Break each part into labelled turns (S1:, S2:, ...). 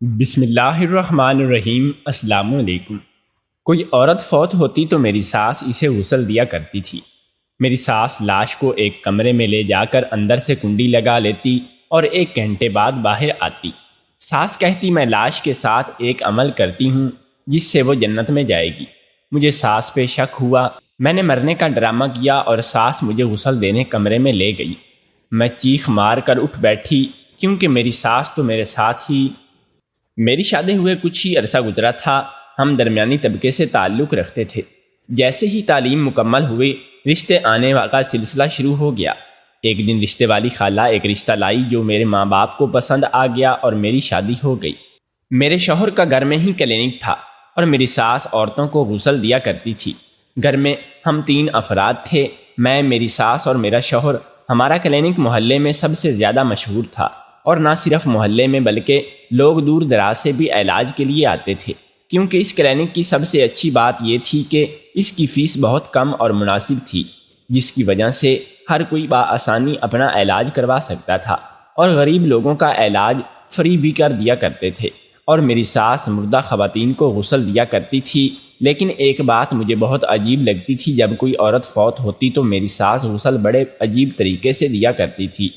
S1: بسم اللہ الرحمن الرحیم۔ السلام علیکم۔ کوئی عورت فوت ہوتی تو میری ساس اسے غسل دیا کرتی تھی۔ میری ساس لاش کو ایک کمرے میں لے جا کر اندر سے کنڈی لگا لیتی اور 1 گھنٹے بعد باہر آتی۔ ساس کہتی میں لاش کے ساتھ ایک عمل کرتی ہوں جس سے وہ جنت میں جائے گی۔ مجھے ساس پہ شک ہوا، میں نے مرنے کا ڈرامہ کیا اور ساس مجھے غسل دینے کمرے میں لے گئی۔ میں چیخ مار کر اٹھ بیٹھی کیونکہ میری ساس تو میرے ساتھ ہی۔ میری شادی ہوئے کچھ ہی عرصہ گزرا تھا، ہم درمیانی طبقے سے تعلق رکھتے تھے۔ جیسے ہی تعلیم مکمل ہوئی، رشتے آنے کا سلسلہ شروع ہو گیا۔ ایک دن رشتے والی خالہ ایک رشتہ لائی جو میرے ماں باپ کو پسند آ گیا اور میری شادی ہو گئی۔ میرے شوہر کا گھر میں ہی کلینک تھا اور میری ساس عورتوں کو غسل دیا کرتی تھی۔ گھر میں ہم 3 افراد تھے، میں، میری ساس اور میرا شوہر۔ ہمارا کلینک محلے میں سب سے زیادہ مشہور تھا، اور نہ صرف محلے میں بلکہ لوگ دور دراز سے بھی علاج کے لیے آتے تھے، کیونکہ اس کلینک کی سب سے اچھی بات یہ تھی کہ اس کی فیس بہت کم اور مناسب تھی، جس کی وجہ سے ہر کوئی بآسانی اپنا علاج کروا سکتا تھا، اور غریب لوگوں کا علاج فری بھی کر دیا کرتے تھے۔ اور میری ساس مردہ خواتین کو غسل دیا کرتی تھی، لیکن ایک بات مجھے بہت عجیب لگتی تھی، جب کوئی عورت فوت ہوتی تو میری ساس غسل بڑے عجیب طریقے سے دیا کرتی تھی۔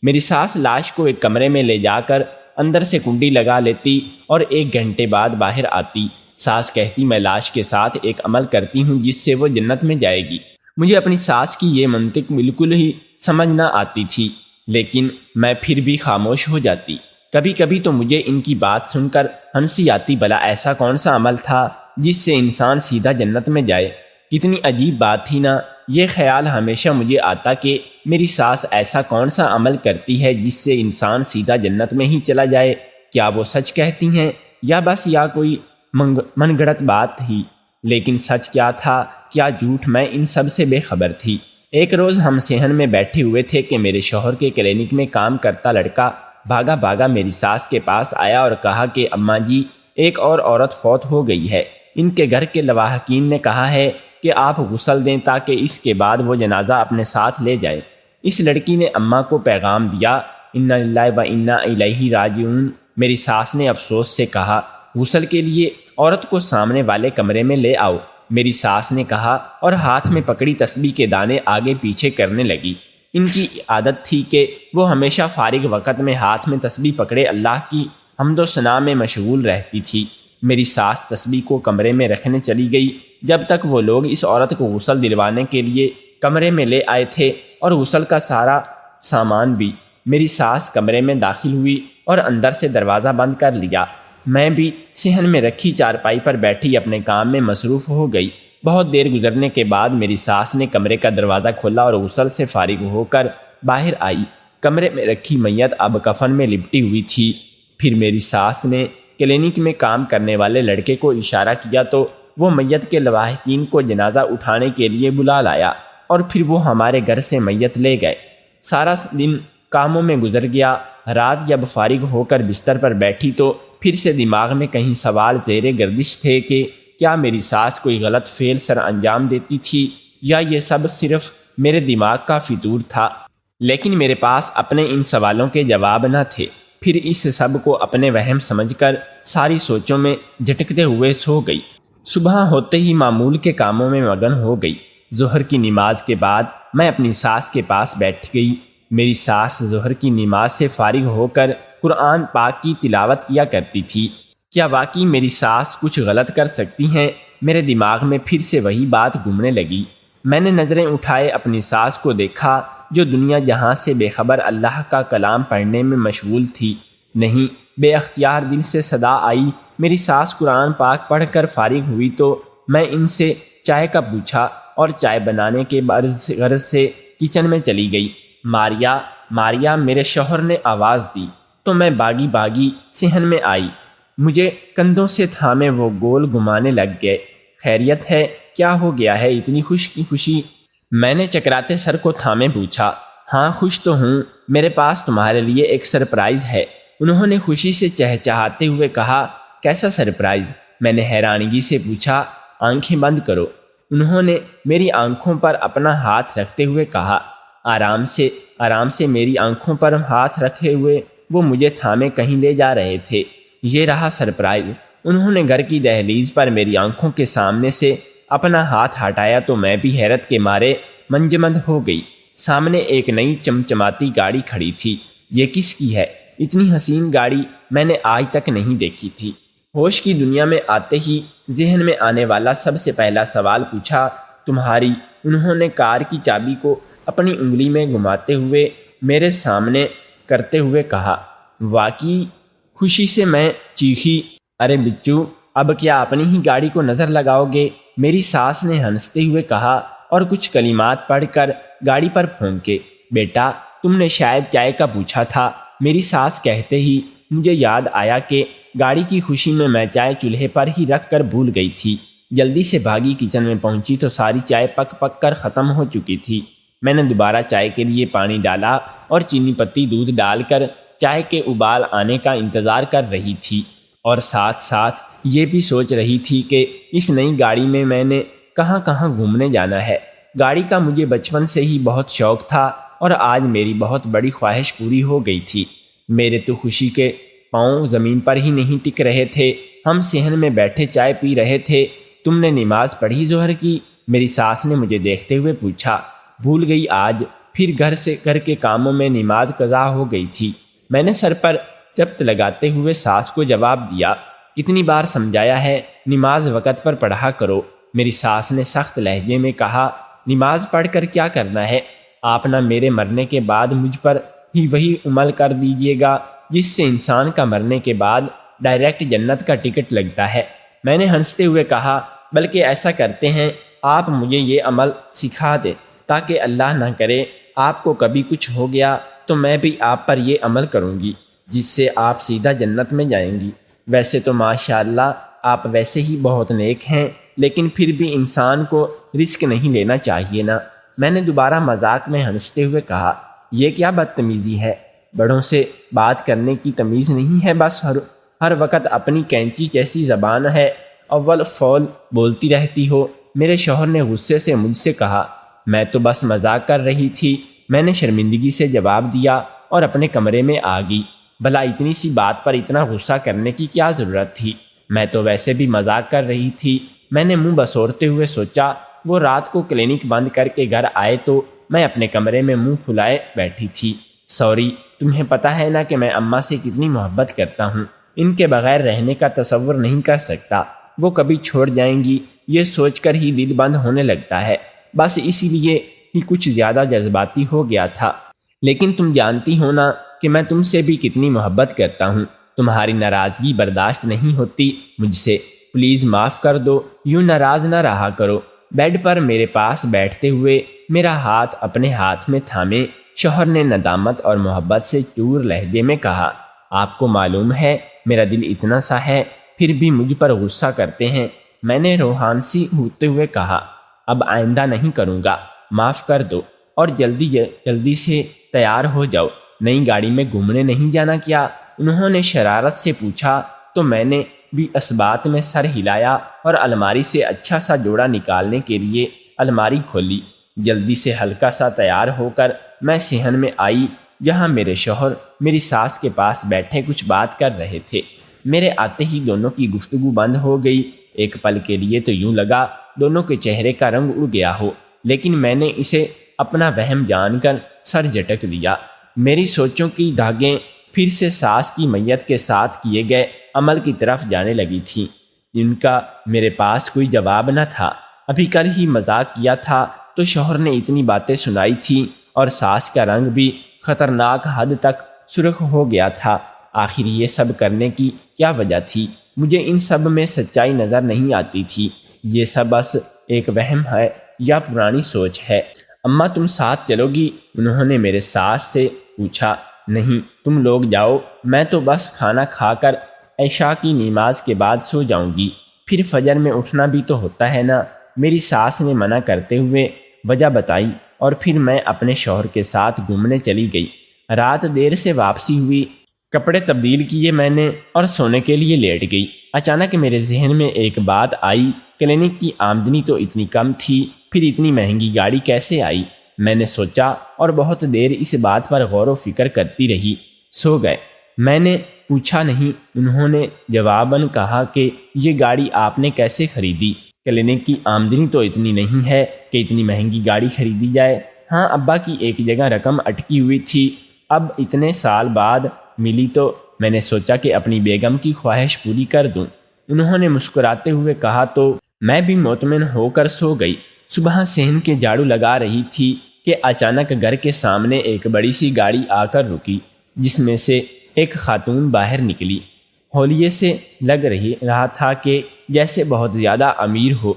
S1: میری ساس لاش کو ایک کمرے میں لے جا کر اندر سے کنڈی لگا لیتی اور 1 گھنٹے بعد باہر آتی۔ ساس کہتی میں لاش کے ساتھ ایک عمل کرتی ہوں جس سے وہ جنت میں جائے گی۔ مجھے اپنی ساس کی یہ منطق بالکل ہی سمجھ نہ آتی تھی، لیکن میں پھر بھی خاموش ہو جاتی۔ کبھی کبھی تو مجھے ان کی بات سن کر ہنسی آتی، بھلا ایسا کون سا عمل تھا جس سے انسان سیدھا جنت میں جائے؟ کتنی عجیب بات تھی نا۔ یہ خیال ہمیشہ مجھے آتا کہ میری ساس ایسا کون سا عمل کرتی ہے جس سے انسان سیدھا جنت میں ہی چلا جائے؟ کیا وہ سچ کہتی ہیں یا بس کوئی من گھڑت بات تھی؟ لیکن سچ کیا تھا، کیا جھوٹ، میں ان سب سے بے خبر تھی۔ ایک روز ہم صحن میں بیٹھے ہوئے تھے کہ میرے شوہر کے کلینک میں کام کرتا لڑکا بھاگا بھاگا میری ساس کے پاس آیا اور کہا کہ اماں جی، ایک اور عورت فوت ہو گئی ہے، ان کے گھر کے لواحقین نے کہا ہے کہ آپ غسل دیں تاکہ اس کے بعد وہ جنازہ اپنے ساتھ لے جائے۔ اس لڑکی نے اماں کو پیغام دیا، انا للہ و انا الیہ راجعون۔ میری ساس نے افسوس سے کہا، غسل کے لیے عورت کو سامنے والے کمرے میں لے آؤ۔ میری ساس نے کہا اور ہاتھ میں پکڑی تسبیح کے دانے آگے پیچھے کرنے لگی۔ ان کی عادت تھی کہ وہ ہمیشہ فارغ وقت میں ہاتھ میں تسبیح پکڑے اللہ کی حمد و ثنا میں مشغول رہتی تھی۔ میری ساس تسبیح کو کمرے میں رکھنے چلی گئی جب تک وہ لوگ اس عورت کو غسل دلوانے کے لیے کمرے میں لے آئے تھے، اور غسل کا سارا سامان بھی۔ میری ساس کمرے میں داخل ہوئی اور اندر سے دروازہ بند کر لیا۔ میں بھی صحن میں رکھی چارپائی پر بیٹھی اپنے کام میں مصروف ہو گئی۔ بہت دیر گزرنے کے بعد میری ساس نے کمرے کا دروازہ کھولا اور غسل سے فارغ ہو کر باہر آئی۔ کمرے میں رکھی میت اب کفن میں لپٹی ہوئی تھی۔ پھر میری ساس نے کلینک میں کام کرنے والے لڑکے کو اشارہ کیا تو وہ میت کے لواحقین کو جنازہ اٹھانے کے لیے بلا لایا، اور پھر وہ ہمارے گھر سے میت لے گئے۔ سارا دن کاموں میں گزر گیا۔ رات جب فارغ ہو کر بستر پر بیٹھی تو پھر سے دماغ میں کہیں سوال زیر گردش تھے کہ کیا میری ساس کوئی غلط فعل سر انجام دیتی تھی یا یہ سب صرف میرے دماغ کا فطور تھا؟ لیکن میرے پاس اپنے ان سوالوں کے جواب نہ تھے۔ پھر اس سب کو اپنے وہم سمجھ کر ساری سوچوں میں جھٹکتے ہوئے سو گئی۔ صبح ہوتے ہی معمول کے کاموں میں مگن ہو گئی۔ ظہر کی نماز کے بعد میں اپنی ساس کے پاس بیٹھ گئی۔ میری ساس ظہر کی نماز سے فارغ ہو کر قرآن پاک کی تلاوت کیا کرتی تھی۔ کیا واقعی میری ساس کچھ غلط کر سکتی ہیں؟ میرے دماغ میں پھر سے وہی بات گھومنے لگی۔ میں نے نظریں اٹھائے اپنی ساس کو دیکھا جو دنیا جہاں سے بے خبر اللہ کا کلام پڑھنے میں مشغول تھی۔ نہیں، بے اختیار دل سے صدا آئی۔ میری ساس قرآن پاک پڑھ کر فارغ ہوئی تو میں ان سے چائے کا پوچھا اور چائے بنانے کے غرض سے کچن میں چلی گئی۔ ماریا، ماریا، میرے شوہر نے آواز دی تو میں باغی باغی صحن میں آئی۔ مجھے کندھوں سے تھامے وہ گول گھمانے لگ گئے۔ خیریت ہے؟ کیا ہو گیا ہے اتنی خوشی؟ میں نے چکراتے سر کو تھامے پوچھا۔ ہاں، خوش تو ہوں، میرے پاس تمہارے لیے ایک سرپرائز ہے، انہوں نے خوشی سے چہچہاتے ہوئے کہا۔ کیسا سرپرائز؟ میں نے حیرانگی سے پوچھا۔ آنکھیں بند کرو، انہوں نے میری آنکھوں پر اپنا ہاتھ رکھتے ہوئے کہا۔ آرام سے میری آنکھوں پر ہاتھ رکھے ہوئے وہ مجھے تھامے کہیں لے جا رہے تھے۔ یہ رہا سرپرائز۔ انہوں نے گھر کی دہلیز پر میری آنکھوں کے سامنے سے اپنا ہاتھ ہٹایا تو میں بھی حیرت کے مارے منجمد ہو گئی۔ سامنے ایک نئی چمچماتی گاڑی کھڑی تھی۔ یہ کس کی ہے؟ اتنی حسین گاڑی میں نے آج تک نہیں دیکھی تھی۔ ہوش کی دنیا میں آتے ہی ذہن میں آنے والا سب سے پہلا سوال پوچھا، تمہاری؟ انہوں نے کار کی چابی کو اپنی انگلی میں گھماتے ہوئے میرے سامنے کرتے ہوئے کہا۔ واقعی خوشی سے میں چیخی، ارے بچو، اب کیا اپنی ہی گاڑی کو نظر لگاؤ گے؟ میری ساس نے ہنستے ہوئے کہا اور کچھ کلمات پڑھ کر گاڑی پر پھونکے۔ بیٹا، تم نے شاید چائے کا پوچھا تھا۔ میری ساس کہتے ہی مجھے یاد آیا کہ گاڑی کی خوشی میں چائے چولہے پر ہی رکھ کر بھول گئی تھی۔ جلدی سے بھاگی کچن میں پہنچی تو ساری چائے پک پک کر ختم ہو چکی تھی۔ میں نے دوبارہ چائے کے لیے پانی ڈالا اور چینی پتی دودھ ڈال کر چائے کے ابال آنے کا انتظار کر رہی تھی، اور ساتھ ساتھ یہ بھی سوچ رہی تھی کہ اس نئی گاڑی میں نے کہاں کہاں گھومنے جانا ہے۔ گاڑی کا مجھے بچپن سے ہی بہت شوق تھا اور آج میری بہت بڑی خواہش پوری ہو گئی تھی۔ میرے تو خوشی کے پاؤں زمین پر ہی نہیں ٹک رہے تھے۔ ہم صحن میں بیٹھے چائے پی رہے تھے۔ تم نے نماز پڑھی ظہر کی؟ میری ساس نے مجھے دیکھتے ہوئے پوچھا۔ بھول گئی آج، پھر گھر کے کاموں میں نماز قضا ہو گئی تھی۔ میں نے سر پر چپت لگاتے ہوئے ساس کو جواب دیا، کتنی بار سمجھایا ہے نماز وقت پر پڑھا کرو۔ میری ساس نے سخت لہجے میں کہا، نماز پڑھ کر کیا کرنا ہے؟ آپ نہ میرے مرنے کے بعد مجھ پر ہی وہی عمل کر دیجیے گا جس سے انسان کا مرنے کے بعد ڈائریکٹ جنت کا ٹکٹ لگتا ہے۔ میں نے ہنستے ہوئے کہا، بلکہ ایسا کرتے ہیں، آپ مجھے یہ عمل سکھا دیں تاکہ اللہ نہ کرے آپ کو کبھی کچھ ہو گیا تو میں بھی آپ پر یہ عمل کروں گی جس سے آپ سیدھا جنت میں جائیں گی۔ ویسے تو ماشاءاللہ آپ ویسے ہی بہت نیک ہیں، لیکن پھر بھی انسان کو رسک نہیں لینا چاہیے نا۔ میں نے دوبارہ مذاق میں ہنستے ہوئے کہا، یہ کیا بدتمیزی ہے؟ بڑوں سے بات کرنے کی تمیز نہیں ہے؟ بس ہر وقت اپنی کینچی جیسی زبان ہے، اول فول بولتی رہتی ہو۔ میرے شوہر نے غصے سے مجھ سے کہا، میں تو بس مذاق کر رہی تھی۔ میں نے شرمندگی سے جواب دیا اور اپنے کمرے میں آ گئی۔ بھلا اتنی سی بات پر اتنا غصہ کرنے کی کیا ضرورت تھی؟ میں تو ویسے بھی مذاق کر رہی تھی۔ میں نے منہ بسورتے ہوئے سوچا، وہ رات کو کلینک بند کر کے گھر آئے تو میں اپنے کمرے میں منہ پھلائے بیٹھی تھی۔ سوری، تمہیں پتہ ہے نا کہ میں اماں سے کتنی محبت کرتا ہوں، ان کے بغیر رہنے کا تصور نہیں کر سکتا۔ وہ کبھی چھوڑ جائیں گی یہ سوچ کر ہی دل بند ہونے لگتا ہے۔ بس اسی لیے ہی کچھ زیادہ جذباتی ہو گیا تھا۔ لیکن تم جانتی ہو نا کہ میں تم سے بھی کتنی محبت کرتا ہوں۔ تمہاری ناراضگی برداشت نہیں ہوتی مجھ سے، پلیز معاف کر دو، یوں ناراض نہ رہا کرو۔ بیڈ پر میرے پاس بیٹھتے ہوئے میرا ہاتھ اپنے ہاتھ میں تھامے شوہر نے ندامت اور محبت سے چور لہجے میں کہا، آپ کو معلوم ہے میرا دل اتنا سا ہے، پھر بھی مجھ پر غصہ کرتے ہیں۔ میں نے روحانسی ہوتے ہوئے کہا، اب آئندہ نہیں کروں گا، معاف کر دو، اور جلدی سے تیار ہو جاؤ، نئی گاڑی میں گھومنے نہیں جانا کیا؟ انہوں نے شرارت سے پوچھا تو میں نے بھی اثبات میں سر ہلایا اور الماری سے اچھا سا جوڑا نکالنے کے لیے الماری کھولی۔ جلدی سے ہلکا سا تیار ہو کر میں صحن میں آئی جہاں میرے شوہر میری ساس کے پاس بیٹھے کچھ بات کر رہے تھے۔ میرے آتے ہی دونوں کی گفتگو بند ہو گئی۔ ایک پل کے لیے تو یوں لگا دونوں کے چہرے کا رنگ اڑ گیا ہو، لیکن میں نے اسے اپنا وہم جان کر سر جھٹک دیا۔ میری سوچوں کی دھاگیں پھر سے ساس کی میت کے ساتھ کیے گئے عمل کی طرف جانے لگی تھیں، جن کا میرے پاس کوئی جواب نہ تھا۔ ابھی کل ہی مذاق کیا تھا تو شوہر نے اتنی باتیں سنائی تھیں اور ساس کا رنگ بھی خطرناک حد تک سرخ ہو گیا تھا۔ آخر یہ سب کرنے کی کیا وجہ تھی؟ مجھے ان سب میں سچائی نظر نہیں آتی تھی۔ یہ سب بس ایک وہم ہے یا پرانی سوچ ہے؟ اماں تم ساتھ چلو گی؟ انہوں نے میرے ساس سے پوچھا۔ نہیں، تم لوگ جاؤ، میں تو بس کھانا کھا کر عشاء کی نماز کے بعد سو جاؤں گی، پھر فجر میں اٹھنا بھی تو ہوتا ہے نا۔ میری ساس نے منع کرتے ہوئے وجہ بتائی اور پھر میں اپنے شوہر کے ساتھ گھومنے چلی گئی۔ رات دیر سے واپسی ہوئی، کپڑے تبدیل کیے میں نے اور سونے کے لیے لیٹ گئی۔ اچانک میرے ذہن میں ایک بات آئی، کلینک کی آمدنی تو اتنی کم تھی، پھر اتنی مہنگی گاڑی کیسے آئی؟ میں نے سوچا اور بہت دیر اس بات پر غور و فکر کرتی رہی۔ سو گئے۔ میں نے پوچھا نہیں۔ انہوں نے جواباً کہا کہ یہ گاڑی آپ نے کیسے خریدی؟ کلینک کی آمدنی تو اتنی نہیں ہے کہ اتنی مہنگی گاڑی خریدی جائے۔ ہاں، ابا کی ایک جگہ رقم اٹکی ہوئی تھی، اب اتنے سال بعد ملی تو میں نے سوچا کہ اپنی بیگم کی خواہش پوری کر دوں۔ انہوں نے مسکراتے ہوئے کہا تو میں بھی مطمئن ہو کر سو گئی۔ صبح صحن کے جھاڑو لگا رہی تھی کہ اچانک گھر کے سامنے ایک بڑی سی گاڑی آ کر رکی، جس میں سے ایک خاتون باہر نکلی۔ ہولیے سے لگ رہا تھا کہ جیسے بہت زیادہ امیر ہو۔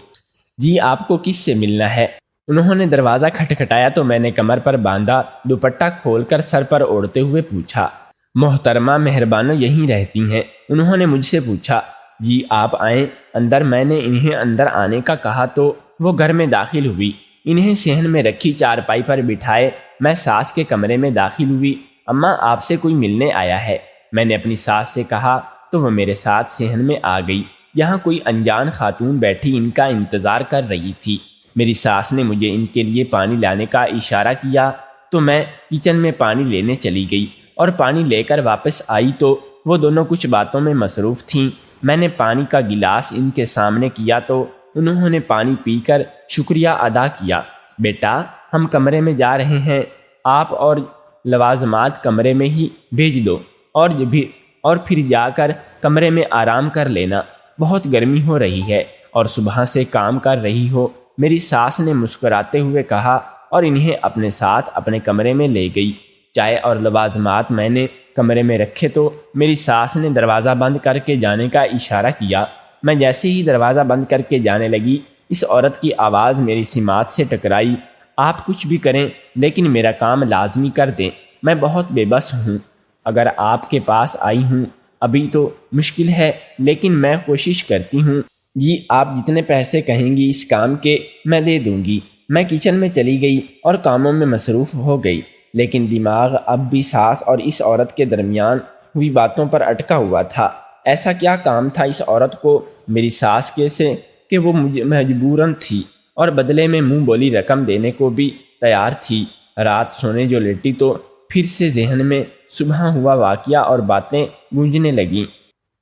S1: جی، آپ کو کس سے ملنا ہے؟ انہوں نے دروازہ کھٹکھٹایا تو میں نے کمر پر باندھا دوپٹہ کھول کر سر پر اوڑھتے ہوئے پوچھا۔ محترمہ مہربانو یہیں رہتی ہیں؟ انہوں نے مجھ سے پوچھا۔ جی، آپ آئیں اندر۔ میں نے انہیں اندر آنے کا کہا تو وہ گھر میں داخل ہوئی۔ انہیں صحن میں رکھی چارپائی پر بٹھائے میں ساس کے کمرے میں داخل ہوئی۔ اماں، آپ سے کوئی ملنے آیا ہے، میں نے اپنی ساس سے کہا تو وہ میرے ساتھ صحن میں آ گئی۔ یہاں کوئی انجان خاتون بیٹھی ان کا انتظار کر رہی تھی۔ میری ساس نے مجھے ان کے لیے پانی لانے کا اشارہ کیا تو میں کچن میں پانی لینے چلی گئی اور پانی لے کر واپس آئی تو وہ دونوں کچھ باتوں میں مصروف تھیں۔ میں نے پانی کا گلاس ان کے سامنے کیا تو انہوں نے پانی پی کر شکریہ ادا کیا۔ بیٹا، ہم کمرے میں جا رہے ہیں، آپ اور لوازمات کمرے میں ہی بھیج دو اور پھر جا کر کمرے میں آرام کر لینا، بہت گرمی ہو رہی ہے اور صبح سے کام کر رہی ہو، میری ساس نے مسکراتے ہوئے کہا اور انہیں اپنے ساتھ اپنے کمرے میں لے گئی۔ چائے اور لوازمات میں نے کمرے میں رکھے تو میری ساس نے دروازہ بند کر کے جانے کا اشارہ کیا۔ میں جیسے ہی دروازہ بند کر کے جانے لگی، اس عورت کی آواز میری سماعت سے ٹکرائی۔ آپ کچھ بھی کریں لیکن میرا کام لازمی کر دیں، میں بہت بے بس ہوں۔ اگر آپ کے پاس آئی ہوں، ابھی تو مشکل ہے لیکن میں کوشش کرتی ہوں۔ جی، آپ جتنے پیسے کہیں گی اس کام کے میں دے دوں گی۔ میں کچن میں چلی گئی اور کاموں میں مصروف ہو گئی، لیکن دماغ اب بھی ساس اور اس عورت کے درمیان ہوئی باتوں پر اٹکا ہوا تھا۔ ایسا کیا کام تھا اس عورت کو میری ساس کے سے کہ وہ مجھے مجبوراً تھی اور بدلے میں منہ بولی رقم دینے کو بھی تیار تھی۔ رات سونے جو لیٹی تو پھر سے ذہن میں صبح ہوا واقعہ اور باتیں گونجنے لگیں۔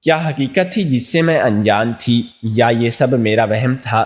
S1: کیا حقیقت تھی جس سے میں انجان تھی، یا یہ سب میرا وہم تھا؟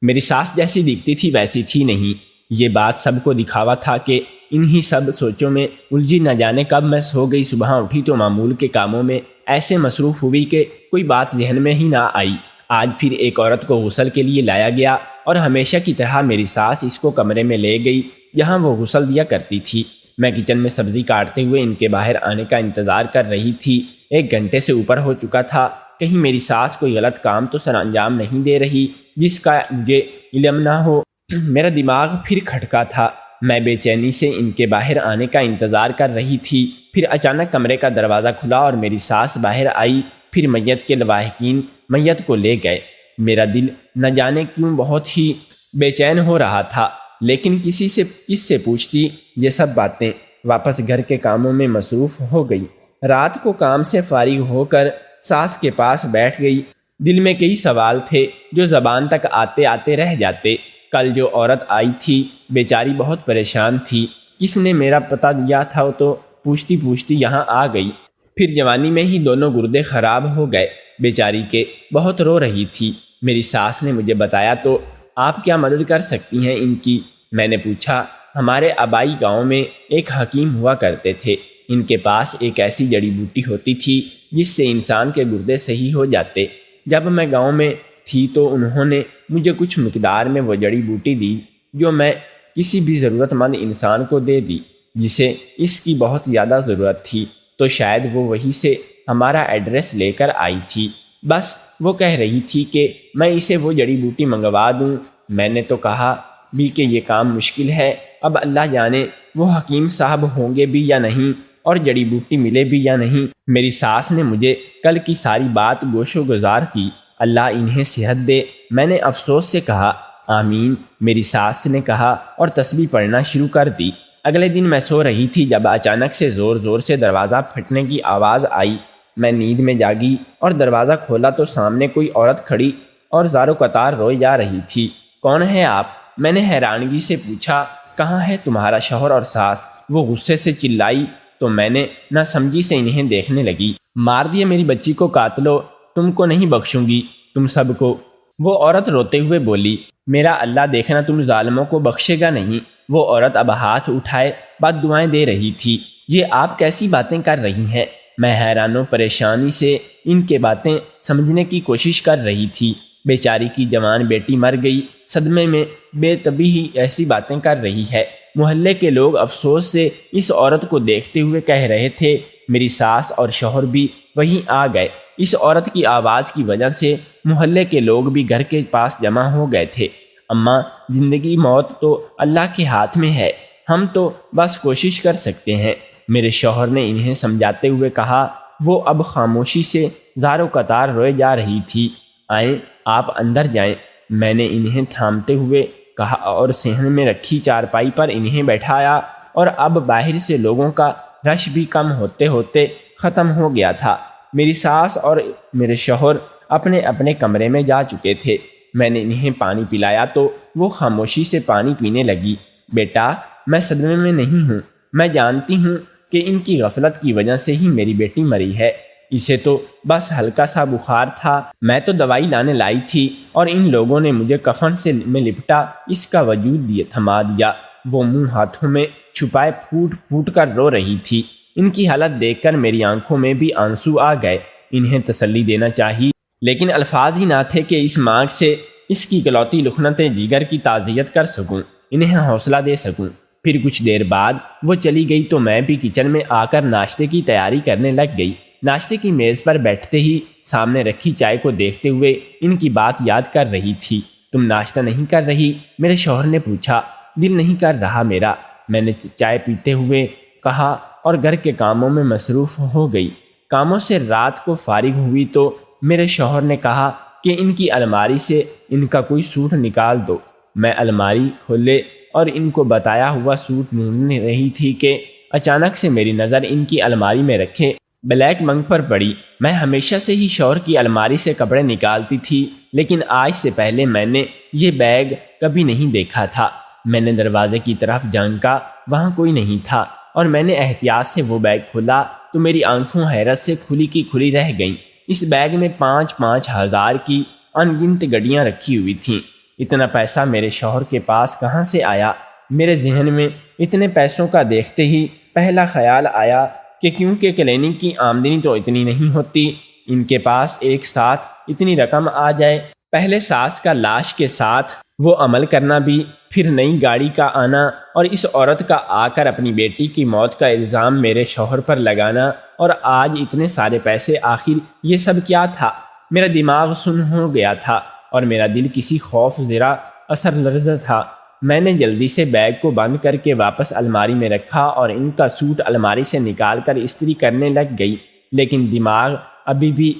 S1: میری ساس جیسی دکھتی تھی ویسی تھی نہیں۔ یہ بات سب کو دکھاوا تھا کہ انہی سب سوچوں میں الجھی نہ جانے کب میں سو گئی۔ صبح اٹھی تو معمول کے کاموں میں ایسے مصروف ہوئی کہ کوئی بات ذہن میں ہی نہ آئی۔ آج پھر ایک عورت کو غسل کے لیے لایا گیا اور ہمیشہ کی طرح میری ساس اس کو کمرے میں لے گئی جہاں وہ غسل دیا کرتی تھی۔ میں کچن میں سبزی کاٹتے ہوئے ان کے باہر آنے کا انتظار کر رہی تھی۔ 1 گھنٹے سے اوپر ہو چکا تھا، کہیں میری ساس کوئی غلط کام تو سر انجام نہیں دے رہی جس کا مجھے علم نہ ہو۔ میرا دماغ پھر کھٹکا تھا۔ میں بے چینی سے ان کے باہر آنے کا انتظار کر رہی تھی۔ پھر اچانک کمرے کا دروازہ کھلا اور میری ساس باہر آئی۔ پھر میت کے لواحقین میت کو لے گئے۔ میرا دل نہ جانے کیوں بہت ہی بے چین ہو رہا تھا، لیکن کس سے پوچھتی یہ سب باتیں۔ واپس گھر کے کاموں میں مصروف ہو گئی۔ رات کو کام سے فارغ ہو کر ساس کے پاس بیٹھ گئی۔ دل میں کئی سوال تھے جو زبان تک آتے آتے رہ جاتے۔ کل جو عورت آئی تھی بیچاری بہت پریشان تھی۔ کس نے میرا پتہ دیا تھا تو پوچھتی پوچھتی یہاں آ گئی۔ پھر جوانی میں ہی دونوں گردے خراب ہو گئے بیچاری کے، بہت رو رہی تھی۔ میری ساس نے مجھے بتایا تو آپ کیا مدد کر سکتی ہیں ان کی؟ میں نے پوچھا۔ ہمارے آبائی گاؤں میں ایک حکیم ہوا کرتے تھے، ان کے پاس ایک ایسی جڑی بوٹی ہوتی تھی جس سے انسان کے گردے صحیح ہو جاتے۔ جب میں گاؤں میں تھی تو انہوں نے مجھے کچھ مقدار میں وہ جڑی بوٹی دی جو میں کسی بھی ضرورت مند انسان کو دے دی جسے اس کی بہت زیادہ ضرورت تھی، تو شاید وہ وہیں سے ہمارا ایڈریس لے کر آئی تھی۔ بس وہ کہہ رہی تھی کہ میں اسے وہ جڑی بوٹی منگوا دوں۔ میں نے تو کہا بھی کہ یہ کام مشکل ہے، اب اللہ جانے وہ حکیم صاحب ہوں گے بھی یا نہیں اور جڑی بوٹی ملے بھی یا نہیں۔ میری ساس نے مجھے کل کی ساری بات گوش و گزار کی۔ اللہ انہیں صحت دے۔ میں نے افسوس سے کہا آمین۔ میری ساس نے کہا اور تسبیح پڑھنا شروع کر دی۔ اگلے دن میں سو رہی تھی جب اچانک سے زور زور سے دروازہ پھٹنے کی آواز آئی۔ میں نیند میں جاگی اور دروازہ کھولا تو سامنے کوئی عورت کھڑی اور زارو قطار روئے جا رہی تھی۔ کون ہے آپ؟ میں نے حیرانگی سے پوچھا۔ کہاں ہے تمہارا شوہر اور ساس؟ وہ غصے سے چلائی تو میں نے نہ سمجھی سے انہیں دیکھنے لگی۔ مار دیا میری بچی کو قاتلو، تم کو نہیں بخشوں گی، تم سب کو۔ وہ عورت روتے ہوئے بولی، میرا اللہ دیکھنا تم ظالموں کو بخشے گا نہیں۔ وہ عورت اب ہاتھ اٹھائے بد دعائیں دے رہی تھی۔ یہ آپ کیسی باتیں کر رہی ہیں؟ میں حیران و پریشانی سے ان کے باتیں سمجھنے کی کوشش کر رہی تھی۔ بیچاری کی جوان بیٹی مر گئی، صدمے میں بے طبی ہی ایسی باتیں کر رہی ہے۔ محلے کے لوگ افسوس سے اس عورت کو دیکھتے ہوئے کہہ رہے تھے۔ میری ساس اور شوہر بھی وہیں آ گئے۔ اس عورت کی آواز کی وجہ سے محلے کے لوگ بھی گھر کے پاس جمع ہو گئے تھے۔ اماں، زندگی موت تو اللہ کے ہاتھ میں ہے، ہم تو بس کوشش کر سکتے ہیں، میرے شوہر نے انہیں سمجھاتے ہوئے کہا۔ وہ اب خاموشی سے زاروں قطار روئے جا رہی تھی۔ آئیں، آپ اندر جائیں، میں نے انہیں تھامتے ہوئے کہا اور صحن میں رکھی چارپائی پر انہیں بیٹھایا، اور اب باہر سے لوگوں کا رش بھی کم ہوتے ہوتے ختم ہو گیا تھا۔ میری ساس اور میرے شوہر اپنے اپنے کمرے میں جا چکے تھے۔ میں نے انہیں پانی پلایا تو وہ خاموشی سے پانی پینے لگی۔ بیٹا، میں صدمے میں نہیں ہوں، میں جانتی ہوں کہ ان کی غفلت کی وجہ سے ہی میری بیٹی مری ہے۔ اسے تو بس ہلکا سا بخار تھا، میں تو دوائی لانے لائی تھی اور ان لوگوں نے مجھے کفن سے میں لپٹا اس کا وجود تھما دیا۔ وہ منہ ہاتھوں میں چھپائے پھوٹ پھوٹ کر رو رہی تھی۔ ان کی حالت دیکھ کر میری آنکھوں میں بھی آنسو آ گئے۔ انہیں تسلی دینا چاہیے، لیکن الفاظ ہی نہ تھے کہ اس مانگ سے اس کی اکلوتی لکنت جگر کی تعزیت کر سکوں، انہیں حوصلہ دے سکوں۔ پھر کچھ دیر بعد وہ چلی گئی تو میں بھی کچن میں آ کر ناشتے کی تیاری کرنے لگ گئی۔ ناشتے کی میز پر بیٹھتے ہی سامنے رکھی چائے کو دیکھتے ہوئے ان کی بات یاد کر رہی تھی۔ تم ناشتہ نہیں کر رہی؟ میرے شوہر نے پوچھا۔ دل نہیں کر رہا میرا، میں نے چائے پیتے ہوئے کہا اور گھر کے کاموں میں مصروف ہو گئی۔ کاموں سے رات کو فارغ ہوئی تو میرے شوہر نے کہا کہ ان کی الماری سے ان کا کوئی سوٹ نکال دو۔ میں الماری کھولے اور ان کو بتایا ہوا سوٹ ڈھونڈ رہی تھی کہ اچانک سے میری نظر ان کی الماری میں رکھے بلیک منگ پر پڑی۔ میں ہمیشہ سے ہی شوہر کی الماری سے کپڑے نکالتی تھی، لیکن آج سے پہلے میں نے یہ بیگ کبھی نہیں دیکھا تھا۔ میں نے دروازے کی طرف جھانکا، وہاں کوئی نہیں تھا، اور میں نے احتیاط سے وہ بیگ کھولا تو میری آنکھوں حیرت سے کھلی کی کھلی رہ گئیں۔ اس بیگ میں 5,000 ہزار کی ان گنت گڈیاں رکھی ہوئی تھیں۔ اتنا پیسہ میرے شوہر کے پاس کہاں سے آیا؟ میرے ذہن میں اتنے پیسوں کا دیکھتے ہی پہلا خیال آیا کہ کیونکہ کلینک کی آمدنی تو اتنی نہیں ہوتی، ان کے پاس ایک ساتھ اتنی رقم آ جائے۔ پہلے ساس کا لاش کے ساتھ وہ عمل کرنا بھی، پھر نئی گاڑی کا آنا، اور اس عورت کا آ کر اپنی بیٹی کی موت کا الزام میرے شوہر پر لگانا، اور آج اتنے سارے پیسے، آخر یہ سب کیا تھا؟ میرا دماغ سن ہو گیا تھا اور میرا دل کسی خوف زدہ اثر لرزہ تھا۔ میں نے جلدی سے بیگ کو بند کر کے واپس الماری میں رکھا اور ان کا سوٹ الماری سے نکال کر استری کرنے لگ گئی، لیکن دماغ ابھی بھی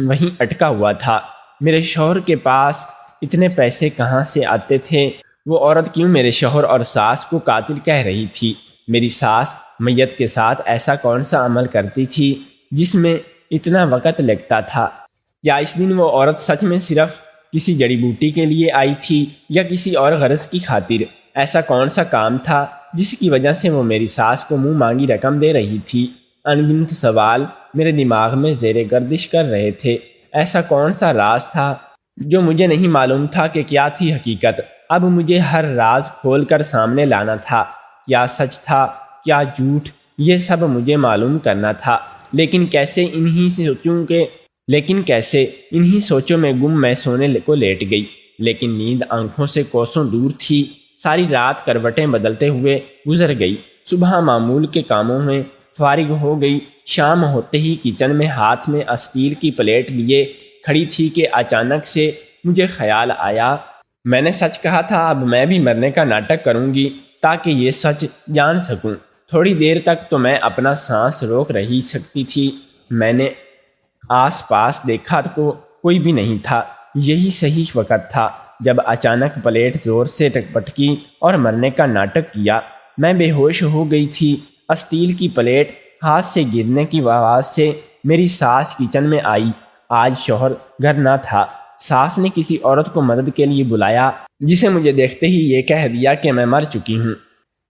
S1: وہیں اٹکا ہوا تھا۔ میرے شوہر کے پاس اتنے پیسے کہاں سے آتے تھے؟ وہ عورت کیوں میرے شوہر اور ساس کو قاتل کہہ رہی تھی؟ میری ساس میت کے ساتھ ایسا کون سا عمل کرتی تھی جس میں اتنا وقت لگتا تھا؟ یا اس دن وہ عورت سچ میں صرف کسی جڑی بوٹی کے لیے آئی تھی یا کسی اور غرض کی خاطر؟ ایسا کون سا کام تھا جس کی وجہ سے وہ میری ساس کو منہ مانگی رقم دے رہی تھی؟ انگنت سوال میرے دماغ میں زیر گردش کر رہے تھے۔ ایسا کون سا راز تھا جو مجھے نہیں معلوم تھا کہ کیا تھی حقیقت؟ اب مجھے ہر راز کھول کر سامنے لانا تھا۔ کیا سچ تھا، کیا جھوٹ، یہ سب مجھے معلوم کرنا تھا۔ لیکن کیسے انہی سوچوں میں گم میں سونے کو لیٹ گئی، لیکن نیند آنکھوں سے کوسوں دور تھی۔ ساری رات کروٹیں بدلتے ہوئے گزر گئی۔ صبح معمول کے کاموں میں فارغ ہو گئی۔ شام ہوتے ہی کچن میں ہاتھ میں اسٹیل کی پلیٹ لیے کھڑی تھی کہ اچانک سے مجھے خیال آیا، میں نے سچ کہا تھا، اب میں بھی مرنے کا ناٹک کروں گی تاکہ یہ سچ جان سکوں۔ تھوڑی دیر تک تو میں اپنا سانس روک رہی سکتی تھی۔ میں نے آس پاس دیکھا تو کوئی بھی نہیں تھا۔ یہی صحیح وقت تھا جب اچانک پلیٹ زور سے پٹکی اور مرنے کا ناٹک کیا۔ میں بے ہوش ہو گئی تھی۔ اسٹیل کی پلیٹ ہاتھ سے گرنے کی آواز سے میری ساس کچن میں آئی۔ آج شوہر گھر نہ تھا۔ ساس نے کسی عورت کو مدد کے لیے بلایا، جسے مجھے دیکھتے ہی یہ کہہ دیا کہ میں مر چکی ہوں۔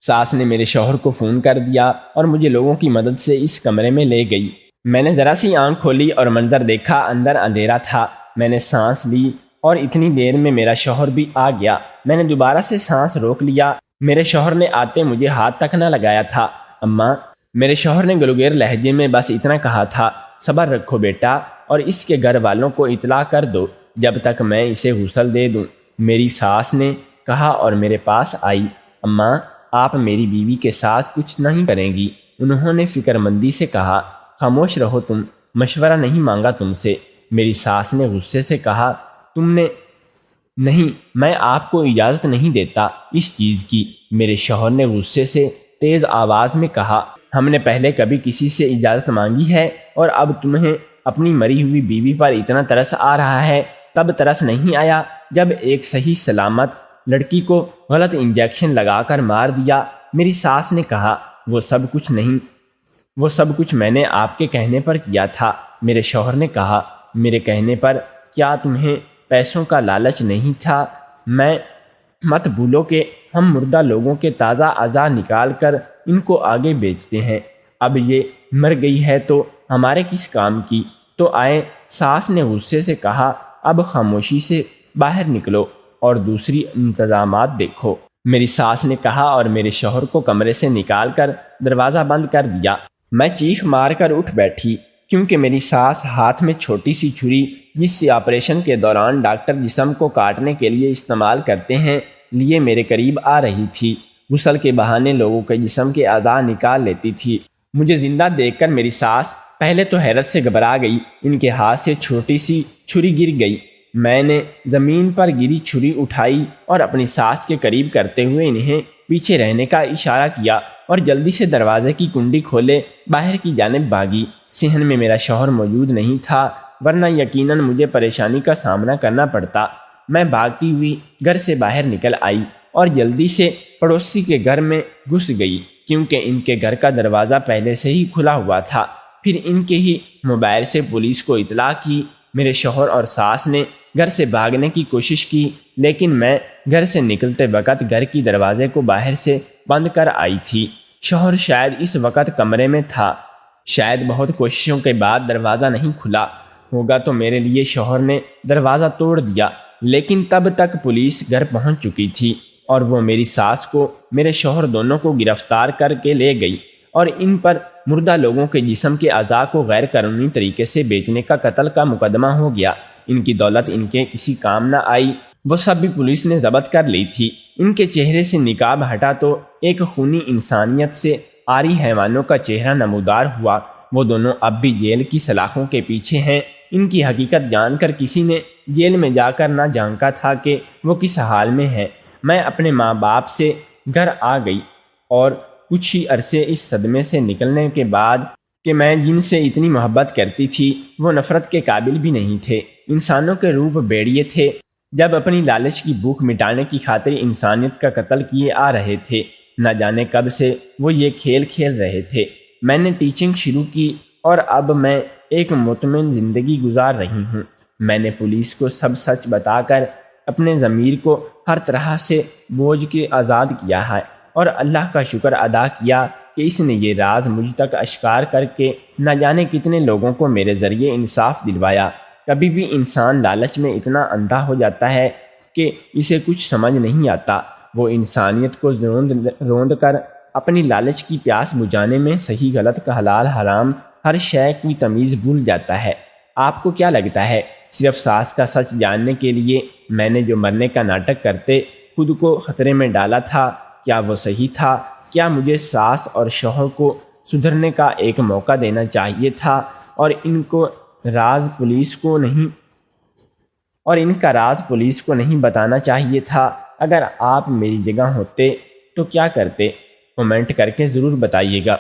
S1: ساس نے میرے شوہر کو فون کر دیا اور مجھے لوگوں کی مدد سے اس کمرے میں لے گئی۔ میں نے ذرا سی آنکھ کھولی اور منظر دیکھا، اندر اندھیرا تھا۔ میں نے سانس لی اور اتنی دیر میں میرا شوہر بھی آ گیا۔ میں نے دوبارہ سے سانس روک لیا۔ میرے شوہر نے آتے مجھے ہاتھ تک نہ لگایا تھا۔ اماں، میرے شوہر نے گلوگیر لہجے میں بس اتنا کہا تھا، صبر رکھو بیٹا اور اس کے گھر والوں کو اطلاع کر دو جب تک میں اسے غسل دے دوں، میری ساس نے کہا اور میرے پاس آئی۔ اماں، آپ میری بیوی کے ساتھ کچھ نہیں کریں گی؟ انہوں نے فکر مندی سے کہا۔ خاموش رہو تم، مشورہ نہیں مانگا تم سے۔ میری ساس نے غصے سے کہا، تم نے نہیں، میں آپ کو اجازت نہیں دیتا اس چیز کی۔ میرے شوہر نے غصے سے تیز آواز میں کہا، ہم نے پہلے کبھی کسی سے اجازت مانگی ہے اور اب تمہیں اپنی مری ہوئی بیوی پر اتنا ترس آ رہا ہے؟ تب ترس نہیں آیا جب ایک صحیح سلامت لڑکی کو غلط انجیکشن لگا کر مار دیا؟ میری ساس نے کہا، وہ سب کچھ میں نے آپ کے کہنے پر کیا تھا۔ میرے شوہر نے کہا، میرے کہنے پر؟ کیا تمہیں پیسوں کا لالچ نہیں تھا؟ میں مت بھولو کہ ہم مردہ لوگوں کے تازہ اعضاء نکال کر ان کو آگے بیچتے ہیں۔ اب یہ مر گئی ہے تو ہمارے کس کام کی؟ تو آئے، ساس نے غصے سے کہا، اب خاموشی سے باہر نکلو اور دوسری انتظامات دیکھو۔ میری ساس نے کہا اور میرے شوہر کو کمرے سے نکال کر دروازہ بند کر دیا۔ میں چیخ مار کر اٹھ بیٹھی کیونکہ میری ساس ہاتھ میں چھوٹی سی چھری، جس سے آپریشن کے دوران ڈاکٹر جسم کو کاٹنے کے لیے استعمال کرتے ہیں، لیے میرے قریب آ رہی تھی۔ غسل کے بہانے لوگوں کے جسم کے اعضاء نکال لیتی تھی۔ مجھے زندہ دیکھ کر میری ساس پہلے تو حیرت سے گھبرا گئی، ان کے ہاتھ سے چھوٹی سی چھری گر گئی۔ میں نے زمین پر گری چھری اٹھائی اور اپنی ساس کے قریب کرتے ہوئے انہیں پیچھے رہنے کا اشارہ کیا اور جلدی سے دروازے کی کنڈی کھولے باہر کی جانب بھاگی۔ صحن میں میرا شوہر موجود نہیں تھا، ورنہ یقیناً مجھے پریشانی کا سامنا کرنا پڑتا۔ میں بھاگتی ہوئی گھر سے باہر نکل آئی اور جلدی سے پڑوسی کے گھر میں گھس گئی کیونکہ ان کے گھر کا دروازہ پہلے سے ہی کھلا ہوا تھا۔ پھر ان کے ہی موبائل سے پولیس کو اطلاع کی۔ میرے شوہر اور ساس نے گھر سے بھاگنے کی کوشش کی، لیکن میں گھر سے نکلتے وقت گھر کی دروازے کو باہر سے بند کر آئی تھی۔ شوہر شاید اس وقت کمرے میں تھا۔ شاید بہت کوششوں کے بعد دروازہ نہیں کھلا ہوگا تو میرے لیے شوہر نے دروازہ توڑ دیا، لیکن تب تک پولیس گھر پہنچ چکی تھی اور وہ میری ساس کو، میرے شوہر دونوں کو گرفتار کر کے لے گئی اور ان پر مردہ لوگوں کے جسم کے اعضاء کو غیر قانونی طریقے سے بیچنے کا قتل کا مقدمہ ہو گیا۔ ان کی دولت ان کے کسی کام نہ آئی، وہ سب بھی پولیس نے ضبط کر لی تھی۔ ان کے چہرے سے نقاب ہٹا تو ایک خونی انسانیت سے عاری حیوانوں کا چہرہ نمودار ہوا۔ وہ دونوں اب بھی جیل کی سلاخوں کے پیچھے ہیں۔ ان کی حقیقت جان کر کسی نے جیل میں جا کر نہ جانکا تھا کہ وہ کس حال میں ہیں۔ میں اپنے ماں باپ سے گھر آ گئی اور کچھ ہی عرصے اس صدمے سے نکلنے کے بعد کہ میں جن سے اتنی محبت کرتی تھی وہ نفرت کے قابل بھی نہیں تھے، انسانوں کے روپ بیڑیے تھے، جب اپنی لالچ کی بھوک مٹانے کی خاطر انسانیت کا قتل کیے آ رہے تھے۔ نہ جانے کب سے وہ یہ کھیل کھیل رہے تھے۔ میں نے ٹیچنگ شروع کی اور اب میں ایک مطمئن زندگی گزار رہی ہوں۔ میں نے پولیس کو سب سچ بتا کر اپنے ضمیر کو ہر طرح سے بوجھ کے آزاد کیا ہے اور اللہ کا شکر ادا کیا کہ اس نے یہ راز مجھ تک اشکار کر کے نہ جانے کتنے لوگوں کو میرے ذریعے انصاف دلوایا۔ کبھی بھی انسان لالچ میں اتنا اندھا ہو جاتا ہے کہ اسے کچھ سمجھ نہیں آتا۔ وہ انسانیت کو روند کر اپنی لالچ کی پیاس بجھانے میں صحیح غلط کا حلال حرام ہر شے کی تمیز بھول جاتا ہے۔ آپ کو کیا لگتا ہے صرف ساس کا سچ جاننے کے لیے میں نے جو مرنے کا ناٹک کرتے خود کو خطرے میں ڈالا تھا، کیا وہ صحیح تھا؟ کیا مجھے ساس اور شوہر کو سدھرنے کا ایک موقع دینا چاہیے تھا اور ان کا راز پولیس کو نہیں بتانا چاہیے تھا؟ اگر آپ میری جگہ ہوتے تو کیا کرتے؟ کمنٹ کر کے ضرور بتائیے گا۔